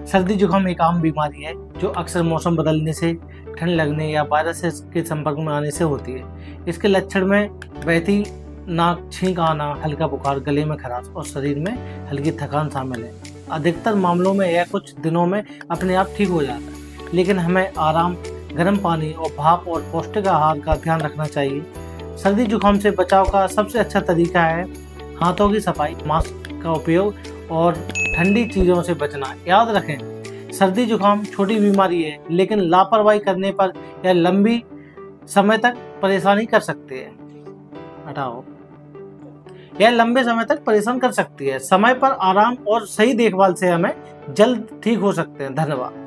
सर्दी जुकाम एक आम बीमारी है जो अक्सर मौसम बदलने से, ठंड लगने या वायरस के संपर्क में आने से होती है। इसके लक्षण में बहती नाक, छींक आना, हल्का बुखार, गले में खराश और शरीर में हल्की थकान शामिल है। अधिकतर मामलों में यह कुछ दिनों में अपने आप ठीक हो जाता है, लेकिन हमें आराम, गर्म पानी और भाप और पौष्टिक आहार का ध्यान रखना चाहिए। सर्दी जुकाम से बचाव का सबसे अच्छा तरीका है हाथों की सफाई, मास्क का उपयोग और ठंडी चीज़ों से बचना। याद रखें, सर्दी जुकाम छोटी बीमारी है, लेकिन लापरवाही करने पर यह लंबी समय तक परेशानी कर सकती है। यह लंबे समय तक परेशान कर सकती है। समय पर आराम और सही देखभाल से हमें जल्द ठीक हो सकते हैं। धन्यवाद।